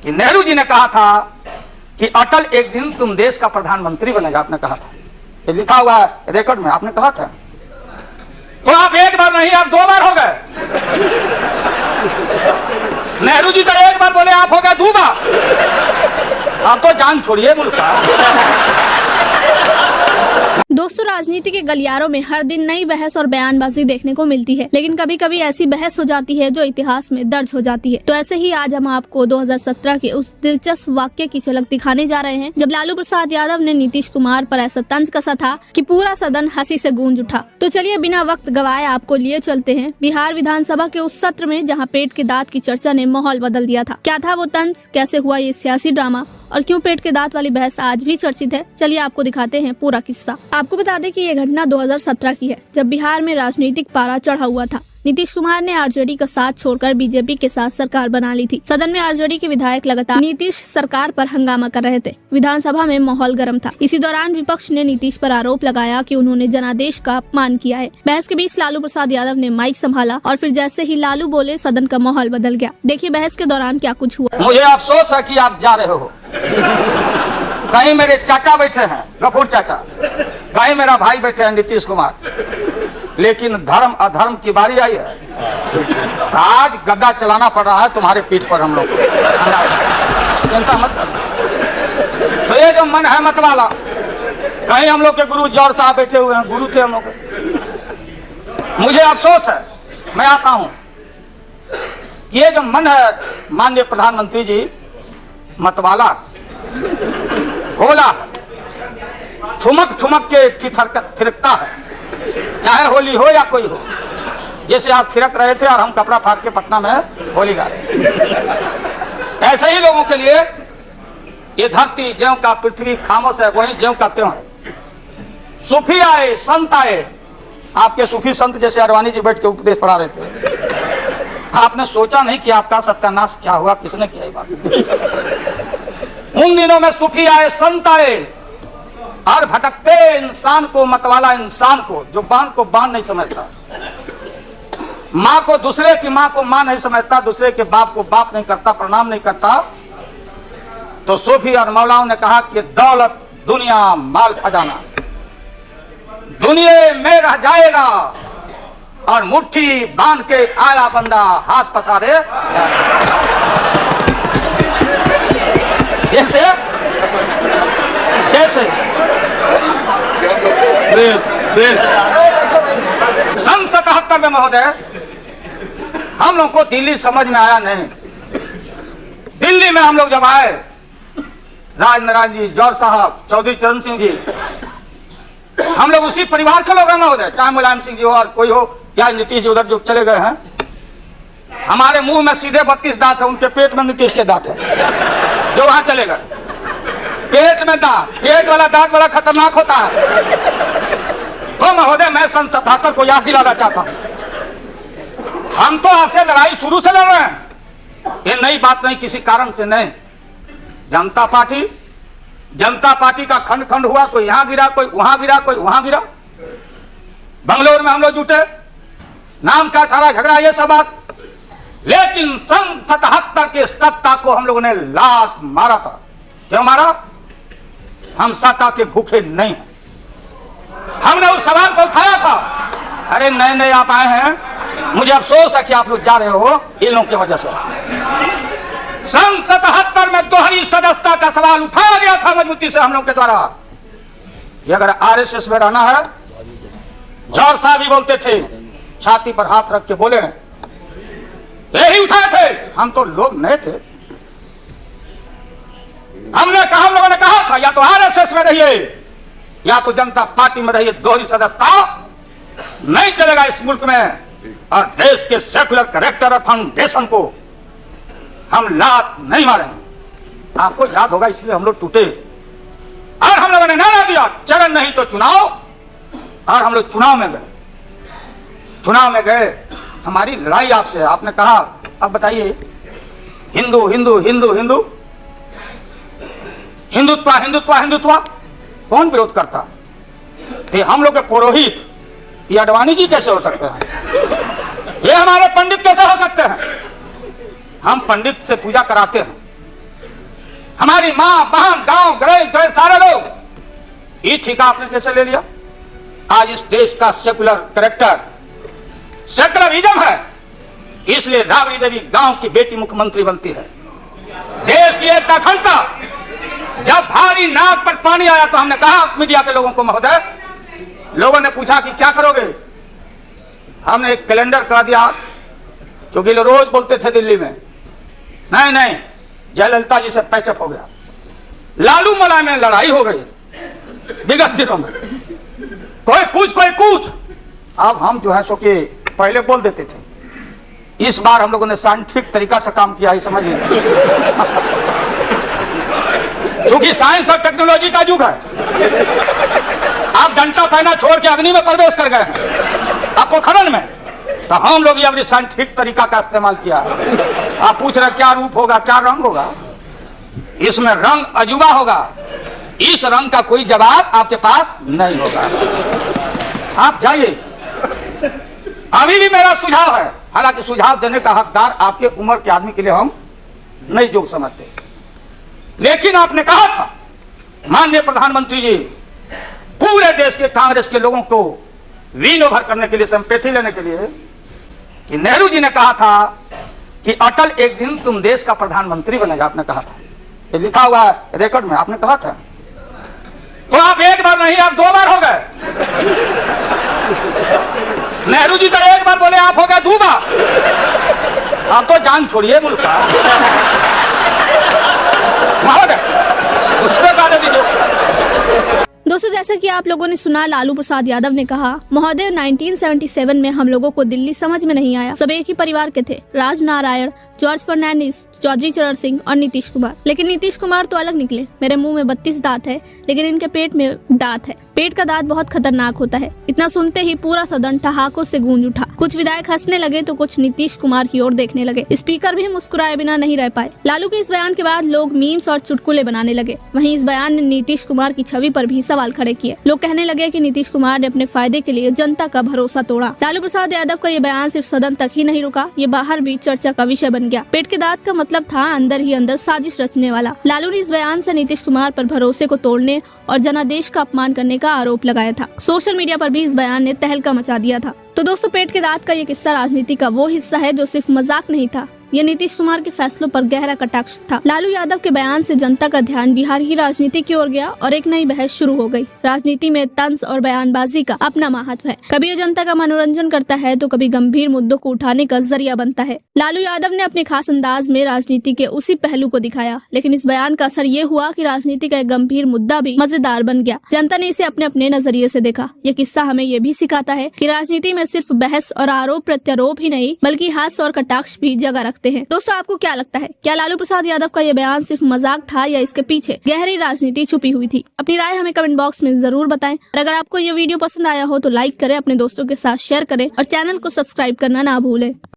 कि नेहरू जी ने कहा था कि अटल एक दिन तुम देश का प्रधानमंत्री बनेगा, आपने कहा था, ये लिखा हुआ है रिकॉर्ड में, आपने कहा था। तो आप एक बार नहीं, आप 2 बार हो गए। नेहरू जी तो एक बार बोले, आप हो गए 2 बार। आप तो जान छोड़िए मुल्क का। दोस्तों, राजनीति के गलियारों में हर दिन नई बहस और बयानबाजी देखने को मिलती है, लेकिन कभी कभी ऐसी बहस हो जाती है जो इतिहास में दर्ज हो जाती है। तो ऐसे ही आज हम आपको 2017 के उस दिलचस्प वाक्य की झलक दिखाने जा रहे हैं जब लालू प्रसाद यादव ने नीतीश कुमार पर ऐसा तंज कसा था कि पूरा सदन हंसी से गूंज उठा। तो चलिए बिना वक्त गवाए आपको लिए चलते हैं बिहार विधानसभा के उस सत्र में जहाँ पेट के दांत की चर्चा ने माहौल बदल दिया था। क्या था वो तंज, कैसे हुआ ये सियासी ड्रामा और क्यों पेट के दांत वाली बहस आज भी चर्चित है, चलिए आपको दिखाते हैं पूरा किस्सा। आपको बता दें कि ये घटना 2017 की है, जब बिहार में राजनीतिक पारा चढ़ा हुआ था। नीतीश कुमार ने आरजेडी का साथ छोड़कर बीजेपी के साथ सरकार बना ली थी। सदन में आरजेडी के विधायक लगातार नीतीश सरकार पर हंगामा कर रहे थे। विधानसभा में माहौल गर्म था। इसी दौरान विपक्ष ने नीतीश पर आरोप लगाया कि उन्होंने जनादेश का अपमान किया है। बहस के बीच लालू प्रसाद यादव ने माइक संभाला और फिर जैसे ही लालू बोले, सदन का माहौल बदल गया। देखिए बहस के दौरान क्या कुछ हुआ। मुझे अफसोस है कि आप जा रहे हो। कहीं मेरे चाचा बैठे हैं, गफूर चाचा, कहीं मेरा भाई बैठे हैं नीतीश कुमार, लेकिन धर्म अधर्म की बारी आई है। तो आज गद्दा चलाना पड़ रहा है तुम्हारे पीठ पर हम लोग को। चिंता मत कर। तो ये जो मन है मत वाला, कहीं हम लोग के गुरु जौहर साहब बैठे हुए हैं, गुरु थे हम लोग। मुझे अफसोस है, मैं आता हूं कि ये जो मन है माननीय प्रधानमंत्री जी मतवाला, भोला, ठुमक ठुमक के थिरकता है, चाहे होली हो या कोई हो। जैसे आप थिरक रहे थे और हम कपड़ा फाड़ के पटना में होली गा रहे। ऐसे ही लोगों के लिए ये धरती ज्यों का पृथ्वी खामोश है, वही ज्यों का त्यों है। सूफी आए, संत आए, आपके सूफी संत जैसे अरवानी जी बैठ के उपदेश पढ़ा रहे थे। आपने सोचा नहीं कि आपका सत्यानाश क्या हुआ, किसने किया ये बात। उन दिनों में सूफी आए, संत आए और भटकते इंसान को, मतवाला इंसान को, जो बान को बान नहीं समझता, माँ को दूसरे की माँ को माँ नहीं समझता, दूसरे के बाप को बाप नहीं करता, प्रणाम नहीं करता, तो सूफी और मौलाओं ने कहा कि दौलत दुनिया माल खजाना दुनिया में रह जाएगा और मुट्ठी बांध के आया बंदा हाथ पसारे। जैसे जैसे सन 77 में महोदय हम लोग को दिल्ली समझ में आया नहीं। दिल्ली में हम लोग जब आए, राज नारायण जी, जौहर साहब, चौधरी चरण सिंह जी, हम लोग उसी परिवार के लोग हैं महोदय, चाहे मुलायम सिंह जी हो और कोई हो या नीतीश जी उधर जो चले गए हैं। हमारे मुंह में सीधे 32 दांत है, उनके पेट में नीतीश के दांत है जो वहां चले गए। पेट में दांत, पेट वाला दांत बड़ा खतरनाक होता है। तो महोदय मैं सन 77 को याद दिलाना चाहता हूं। हम तो आपसे लड़ाई शुरू से लड़ रहे हैं, ये नई बात नहीं, किसी कारण से नहीं। जनता पार्टी का खंड खंड हुआ, कोई यहां गिरा, कोई वहां गिरा, कोई वहां गिरा। बंगलोर में हम लोग जुटे, नाम का सारा झगड़ा, ये सब बात। लेकिन सन 77 के सत्ता को हम लोगों ने लात मारा था। क्यों मारा? हम सत्ता के भूखे नहीं हैं। हमने उस सवाल को उठाया था। अरे नए नए आप आए हैं, मुझे अफसोस है कि आप लोग जा रहे हो इन लोगों की वजह से। सन 77 में दोहरी सदस्यता का सवाल उठाया गया था मजबूती से हम लोग के द्वारा। ये अगर आरएसएस में रहना है, जौहर साहब भी बोलते थे, छाती पर हाथ रख के बोले, यही उठाए थे। हम तो लोग नहीं थे। हम लोगों ने कहा था या तो आरएसएस में रहिए या तो जनता पार्टी में रहिए, दोहरी सदस्यता नहीं चलेगा इस मुल्क में। और देश के सेकुलर कैरेक्टर और फाउंडेशन को हम लात नहीं मारेंगे। आपको याद होगा, इसलिए हम लोग टूटे और हम लोगों ने नारा दिया, चरण नहीं तो चुनाव। और हम लोग चुनाव में गए। हमारी लड़ाई आपसे, आपने कहा अब बताइए, हिंदू हिंदू हिंदू हिंदू हिंदुत्व हिंदुत्व हिंदुत्व कौन विरोध करता? तो हम लोग के पुरोहित ये अडवाणी जी कैसे हो सकते हैं? ये हमारे पंडित कैसे हो सकते हैं? हम पंडित से पूजा कराते हैं, हमारी माँ बहन गांव गए सारे लोग। ये ठेका आपने कैसे ले लिया? आज इस देश का सेकुलर कैरेक्टर, सेकुलरिज्म है, इसलिए राबड़ी देवी गांव की बेटी मुख्यमंत्री बनती है। देश की एकता अखंडता। जब भारी नाक पर पानी आया तो हमने कहा मीडिया के लोगों को, महोदय, लोगों ने पूछा कि क्या करोगे? हमने एक कैलेंडर करा दिया, क्योंकि लोग रोज बोलते थे दिल्ली में, नहीं जयललिता जी से पैचअप हो गया, लालू मुलायम में लड़ाई हो गई विगत दिनों में, कोई कुछ। अब हम जो है सो कि पहले बोल देते थे। इस बार हम लोगों ने साइंटिफिक तरीका से काम किया है, समझ लीजिए। क्योंकि साइंस और टेक्नोलॉजी का युग है। आप डंडा पहना छोड़ के अग्नि में प्रवेश कर गए हैं, आप पोखरण में, तो हम लोग ये अपनी साइंटिफिक तरीका का इस्तेमाल किया है। आप पूछ रहे क्या रूप होगा, क्या रंग होगा? इसमें रंग अजूबा होगा। इस रंग का कोई जवाब आपके पास नहीं होगा। आप जाइए। अभी भी मेरा सुझाव है, हालांकि सुझाव देने का हकदार आपके उम्र के आदमी के लिए हम नहीं जो समझते, लेकिन आपने कहा था माननीय प्रधानमंत्री जी, पूरे देश के कांग्रेस के लोगों को विन ओवर करने के लिए, संपेथी लेने के लिए, कि नेहरू जी ने कहा था कि अटल एक दिन तुम देश का प्रधानमंत्री बनेगा। आपने कहा था, ये लिखा हुआ है रिकॉर्ड में, आपने कहा था। तो आप एक बार नहीं, आप 2 बार हो गए। नेहरू जी तो एक बार बोले, आप हो गए 2 बार। आप तो जान छोड़िए मुल्क का। उसको गाने दीजिए। दोस्तों, जैसा कि आप लोगों ने सुना, लालू प्रसाद यादव ने कहा, महोदय 1977 में हम लोगों को दिल्ली समझ में नहीं आया। सब एक ही परिवार के थे, राजनारायण, जॉर्ज फर्नांडिस, चौधरी चरण सिंह और नीतीश कुमार। लेकिन नीतीश कुमार तो अलग निकले। मेरे मुंह में 32 दांत है, लेकिन इनके पेट में दांत है। पेट का दांत बहुत खतरनाक होता है। इतना सुनते ही पूरा सदन ठहाकों से गूंज उठा। कुछ विधायक हंसने लगे तो कुछ नीतीश कुमार की ओर देखने लगे। स्पीकर भी मुस्कुराए बिना नहीं रह पाए। लालू के इस बयान के बाद लोग मीम्स और चुटकुले बनाने लगे। वहीं इस बयान ने नीतीश कुमार की छवि पर भी सवाल खड़े किए। लोग कहने लगे कि नीतीश कुमार ने अपने फायदे के लिए जनता का भरोसा तोड़ा। लालू प्रसाद यादव का ये बयान सिर्फ सदन तक ही नहीं रुका, ये बाहर भी चर्चा का विषय बन गया। पेट के दांत का मतलब था अंदर ही अंदर साजिश रचने वाला। लालू ने इस बयान से नीतीश कुमार पर भरोसे को तोड़ने और जनादेश का अपमान करने का आरोप लगाया था। सोशल मीडिया पर भी इस बयान ने तहलका मचा दिया था। तो दोस्तों, पेट के दांत का ये किस्सा राजनीति का वो हिस्सा है जो सिर्फ मजाक नहीं था, ये नीतीश कुमार के फैसलों पर गहरा कटाक्ष था। लालू यादव के बयान से जनता का ध्यान बिहार की राजनीति की ओर गया और एक नई बहस शुरू हो गई। राजनीति में तंज और बयानबाजी का अपना महत्व है। कभी ये जनता का मनोरंजन करता है तो कभी गंभीर मुद्दों को उठाने का जरिया बनता है। लालू यादव ने अपने खास अंदाज में राजनीति के उसी पहलू को दिखाया, लेकिन इस बयान का असर ये हुआ कि राजनीति का एक गंभीर मुद्दा भी मजेदार बन गया। जनता ने इसे अपने अपने नजरिए से देखा। ये किस्सा हमें ये भी सिखाता है कि राजनीति में सिर्फ बहस और आरोप प्रत्यारोप ही नहीं, बल्कि हास्य और कटाक्ष भी जगह रखते हैं। दोस्तों, आपको क्या लगता है? क्या लालू प्रसाद यादव का ये बयान सिर्फ मजाक था या इसके पीछे गहरी राजनीति छुपी हुई थी? अपनी राय हमें कमेंट बॉक्स में जरूर बताएं। और अगर आपको ये वीडियो पसंद आया हो तो लाइक करें, अपने दोस्तों के साथ शेयर करें और चैनल को सब्सक्राइब करना ना भूलें।